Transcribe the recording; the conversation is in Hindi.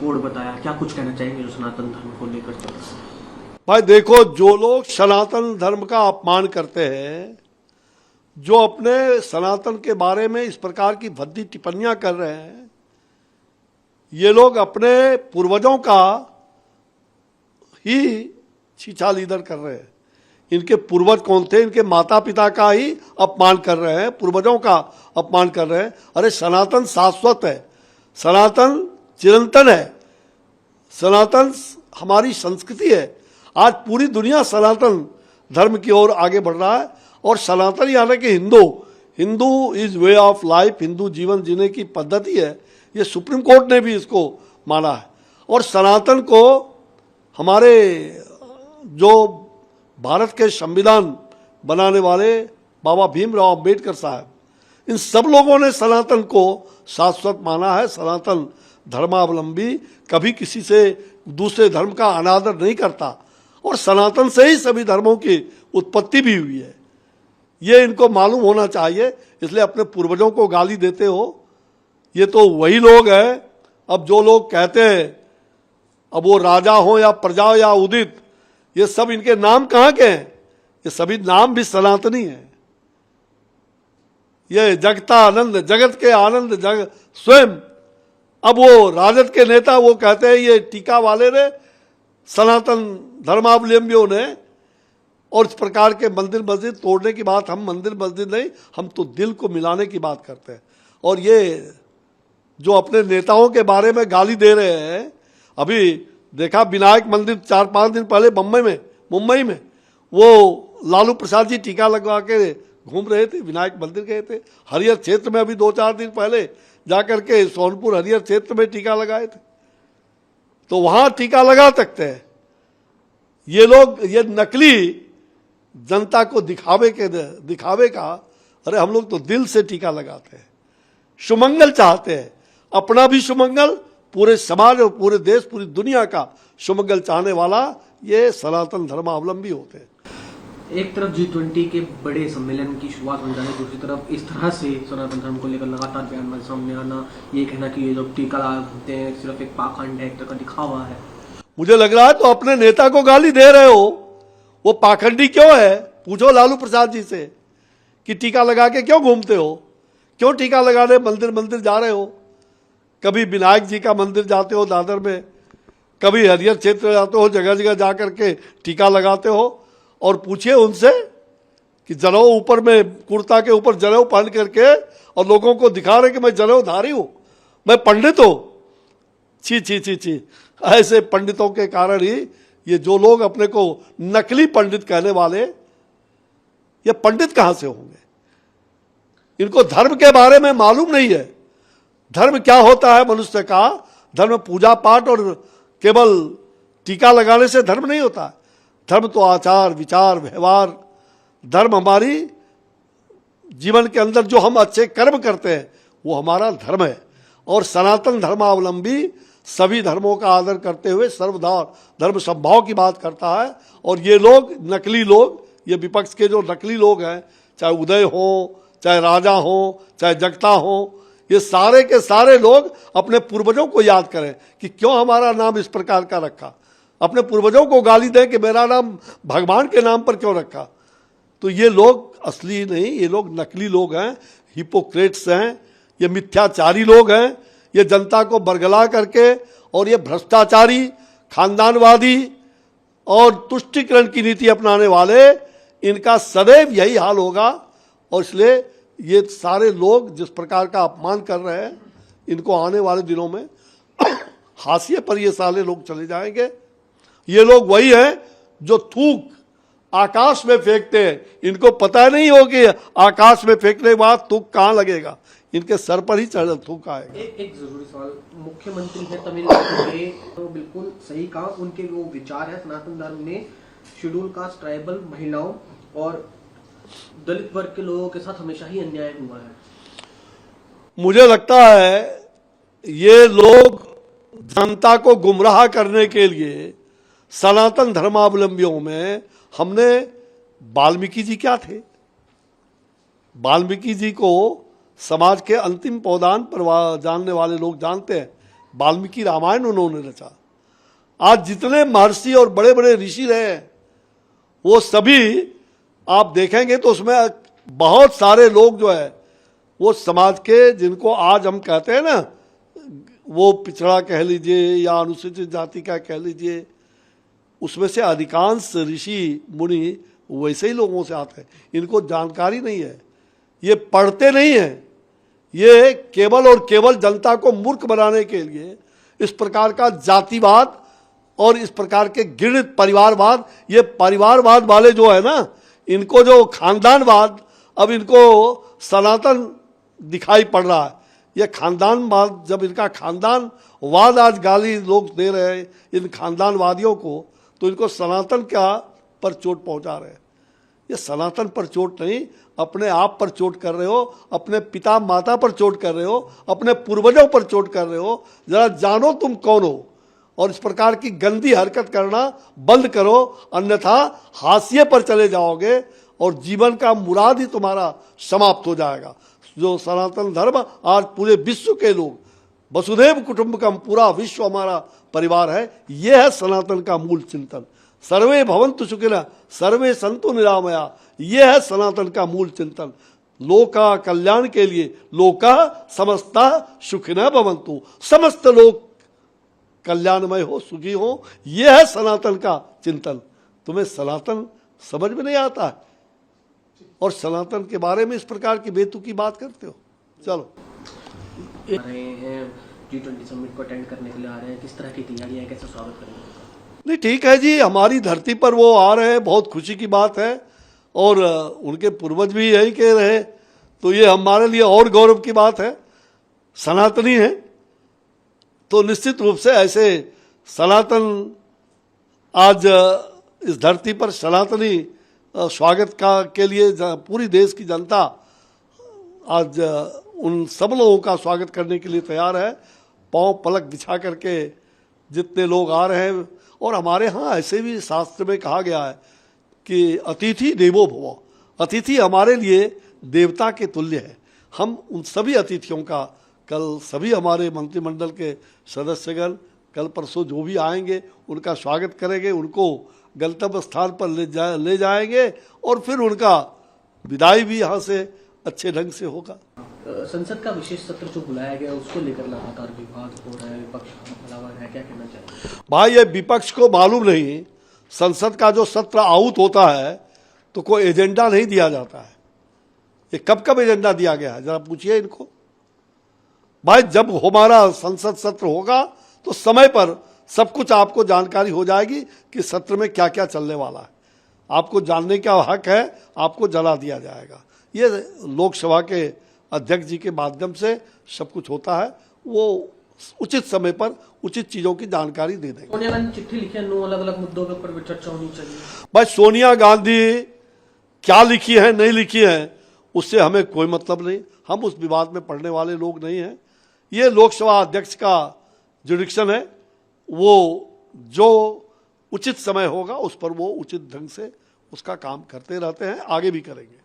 कोड बताया, क्या कुछ कहना चाहेंगे जो सनातन धर्म को लेकर चल रहा है? भाई देखो, जो लोग सनातन धर्म का अपमान करते हैं, जो अपने सनातन के बारे में इस प्रकार की भद्दी टिप्पणियां कर रहे हैं, ये लोग अपने पूर्वजों का ही छीछालीदर कर रहे हैं। इनके पूर्वज कौन थे? इनके माता पिता का ही अपमान कर रहे हैं, पूर्वजों का अपमान कर रहे हैं। अरे सनातन शाश्वत है, सनातन चिरंतन है, सनातन हमारी संस्कृति है। आज पूरी दुनिया सनातन धर्म की ओर आगे बढ़ रहा है। और सनातन यानी कि Hindu is way of life, Hindu जीवन जीने की पद्धति है। ये सुप्रीम कोर्ट ने भी इसको माना है। और सनातन को हमारे जो भारत के संविधान बनाने वाले बाबा भीमराव अंबेडकर साहब, इन सब लोगों ने सनातन को शाश्वत माना है। सनातन धर्मावलंबी कभी किसी से दूसरे धर्म का अनादर नहीं करता। और सनातन से ही सभी धर्मों की उत्पत्ति भी हुई है, ये इनको मालूम होना चाहिए। इसलिए अपने पूर्वजों को गाली देते हो, ये तो वही लोग हैं। अब जो लोग कहते हैं, अब वो राजा हो या प्रजा या उदित, ये सब इनके नाम कहाँ के हैं? ये सभी नाम भी सनातनी हैं। ये जगता आनंद, जगत के आनंद जग स्वयं। अब वो राजद के नेता वो कहते हैं ये टीका वाले ने, सनातन धर्मावलंबियों ने, और इस प्रकार के मंदिर मस्जिद तोड़ने की बात, हम मंदिर मस्जिद नहीं, हम तो दिल को मिलाने की बात करते हैं। और ये जो अपने नेताओं के बारे में गाली दे रहे हैं, अभी देखा विनायक मंदिर 4-5 दिन पहले मुंबई में वो लालू प्रसाद जी टीका लगवा के घूम रहे थे, विनायक मंदिर गए थे। हरियर क्षेत्र में अभी 2-4 दिन पहले जाकर के सोनपुर हरियर क्षेत्र में टीका लगाए थे। तो वहां टीका लगा सकते हैं ये लोग। ये नकली जनता को दिखावे का, अरे हम लोग तो दिल से टीका लगाते हैं, सुमंगल चाहते हैं, अपना भी सुमंगल, पूरे समाज और पूरे देश पूरी दुनिया का सुमंगल चाहने वाला ये सनातन धर्मावलंबी होते हैं। एक तरफ G20 के बड़े सम्मेलन की शुरुआत हो जाए, दूसरी तरफ इस तरह से सनातन धर्म को लेकर लगातार बयान सामने आना, ये कहना कि ये लोग टीका लगाते हैं सिर्फ एक पाखंड है, एक तरह का दिखावा है। मुझे लग रहा है तो अपने नेता को गाली दे रहे हो। वो पाखंडी क्यों है? पूछो लालू प्रसाद जी से कि टीका लगा के क्यों घूमते हो, क्यों टीका लगाने मंदिर जा रहे हो? कभी विनायक जी का मंदिर जाते हो दादर में, कभी हरियर क्षेत्र जाते हो, जगह जगह जा करके टीका लगाते हो। और पूछिए उनसे कि जनेऊ ऊपर में, कुर्ता के ऊपर जनेऊ पहन करके और लोगों को दिखा रहे कि मैं जनेऊधारी हूं, मैं पंडित हूं। छी छी छी छी, ऐसे पंडितों के कारण ही ये जो लोग अपने को नकली पंडित कहने वाले, ये पंडित कहां से होंगे? इनको धर्म के बारे में मालूम नहीं है। धर्म क्या होता है मनुष्य का? धर्म पूजा पाठ और केवल टीका लगाने से धर्म नहीं होता। धर्म तो आचार विचार व्यवहार, धर्म हमारी जीवन के अंदर जो हम अच्छे कर्म करते हैं वो हमारा धर्म है। और सनातन धर्मावलंबी सभी धर्मों का आदर करते हुए सर्वधर्म समभाव की बात करता है। और ये लोग नकली लोग, ये विपक्ष के जो नकली लोग हैं, चाहे उदय हो, चाहे राजा हो, चाहे जगता हो, ये सारे के सारे लोग अपने पूर्वजों को याद करें कि क्यों हमारा नाम इस प्रकार का रखा। अपने पूर्वजों को गाली दें कि मेरा नाम भगवान के नाम पर क्यों रखा। तो ये लोग असली नहीं, ये लोग नकली लोग हैं, हिपोक्रेट्स हैं, ये मिथ्याचारी लोग हैं। ये जनता को बरगला करके, और ये भ्रष्टाचारी, खानदानवादी और तुष्टिकरण की नीति अपनाने वाले, इनका सदैव यही हाल होगा। और इसलिए ये सारे लोग जिस प्रकार का अपमान कर रहे हैं, इनको आने वाले दिनों में हाशिए पर ये सारे लोग चले जाएंगे। ये लोग वही हैं जो थूक आकाश में फेंकते हैं, इनको पता नहीं हो कि आकाश में फेंकने के बाद थूक कहाँ लगेगा, इनके सर पर ही चढ़ थूक आएगा। एक जरूरी सवाल, मुख्यमंत्री है तमिलनाडु के, तो बिल्कुल सही कहा, उनके वो विचार है सनातन धर्म में शेड्यूल कास्ट, ट्राइबल, महिलाओं और दलित वर्ग के लोगों के साथ हमेशा ही अन्याय हुआ है। मुझे लगता है ये लोग जनता को गुमराह करने के लिए, सनातन धर्मावलंबियों में हमने, वाल्मीकि जी क्या थे? वाल्मीकि जी को समाज के अंतिम पौधान पर जानने वाले लोग जानते हैं वाल्मीकि रामायण उन्होंने रचा। आज जितने महर्षि और बड़े बड़े ऋषि रहे हैं वो सभी आप देखेंगे तो उसमें बहुत सारे लोग जो है वो समाज के, जिनको आज हम कहते हैं ना वो पिछड़ा कह लीजिए या अनुसूचित जाति का कह लीजिए, उसमें से अधिकांश ऋषि मुनि वैसे ही लोगों से आते हैं। इनको जानकारी नहीं है, ये पढ़ते नहीं हैं, ये केवल और केवल जनता को मूर्ख बनाने के लिए इस प्रकार का जातिवाद और इस प्रकार के घृणित परिवारवाद, ये परिवारवाद वाले जो है ना, इनको जो खानदानवाद, अब इनको सनातन दिखाई पड़ रहा है। ये खानदानवाद, जब इनका खानदानवाद आज गाली लोग दे रहे हैं इन खानदानवादियों को, तो इनको सनातन क्या पर चोट पहुंचा रहे हैं। ये सनातन पर चोट नहीं, अपने आप पर चोट कर रहे हो, अपने पिता माता पर चोट कर रहे हो, अपने पूर्वजों पर चोट कर रहे हो। जरा जानो तुम कौन हो और इस प्रकार की गंदी हरकत करना बंद करो, अन्यथा हाशिए पर चले जाओगे और जीवन का मुराद ही तुम्हारा समाप्त हो जाएगा। जो सनातन धर्म आज पूरे विश्व के लोग, वसुधैव कुटुंबकम, पूरा विश्व हमारा परिवार है, यह है सनातन का मूल चिंतन। सर्वे भवन्तु सुखिनः सर्वे सन्तु निरामया, यह है सनातन का मूल चिंतन। लोका कल्याण के लिए, लोका समस्ता सुखिनः भवन्तु, समस्त लोग कल्याणमय हो, सुखी हो, यह है सनातन का चिंतन। तुम्हें सनातन समझ में नहीं आता है और सनातन के बारे में इस प्रकार की बेतुकी बात करते हो। चलो आ रहे हैं G20 समिट को अटेंड करने के लिए आ रहे हैं, किस तरह की तैयारियां, कैसे स्वागत करेंगे? नहीं, ठीक है जी, हमारी धरती पर वो आ रहे हैं, बहुत खुशी की बात है और उनके पूर्वज भी यही कह रहे हैं, तो ये हमारे लिए और गौरव की बात है। सनातनी है तो निश्चित रूप से ऐसे सनातन आज इस धरती पर सनातनी स्वागत का के लिए पूरी देश की जनता आज उन सब लोगों का स्वागत करने के लिए तैयार है। पांव पलक बिछा करके जितने लोग आ रहे हैं, और हमारे यहाँ ऐसे भी शास्त्र में कहा गया है कि अतिथि देवो भव, अतिथि हमारे लिए देवता के तुल्य है। हम उन सभी अतिथियों का कल सभी हमारे मंत्रिमंडल के सदस्यगण कल परसों जो भी आएंगे उनका स्वागत करेंगे, उनको गंतव्य स्थान पर ले जाएंगे और फिर उनका विदाई भी यहाँ से अच्छे ढंग से होगा। संसद का विशेष सत्र जो बुलाया गया उसको लेकर लगातार विवाद हो रहा है, विपक्ष हमलावर है, क्या कहना चाहिए? भाई ये विपक्ष को मालूम नहीं, संसद का जो सत्र आहूत होता है तो कोई एजेंडा नहीं दिया जाता है। ये कब कब एजेंडा दिया गया है, जरा पूछिए इनको। भाई जब हमारा संसद सत्र होगा तो समय पर सब कुछ आपको जानकारी हो जाएगी कि सत्र में क्या क्या चलने वाला है। आपको जानने का हक है, आपको जला दिया जाएगा। ये लोकसभा के अध्यक्ष जी के माध्यम से सब कुछ होता है, वो उचित समय पर उचित चीजों की जानकारी दे देंगे। सोनिया गांधी चिट्ठी लिखी है, 9 अलग अलग मुद्दों के ऊपर चर्चा होनी चाहिए। भाई सोनिया गांधी क्या लिखी है नहीं लिखी है उससे हमें कोई मतलब नहीं, हम उस विवाद में पड़ने वाले लोग नहीं हैं। ये लोकसभा अध्यक्ष का जुडिक्शन है, वो जो उचित समय होगा उस पर वो उचित ढंग से उसका काम करते रहते हैं, आगे भी करेंगे।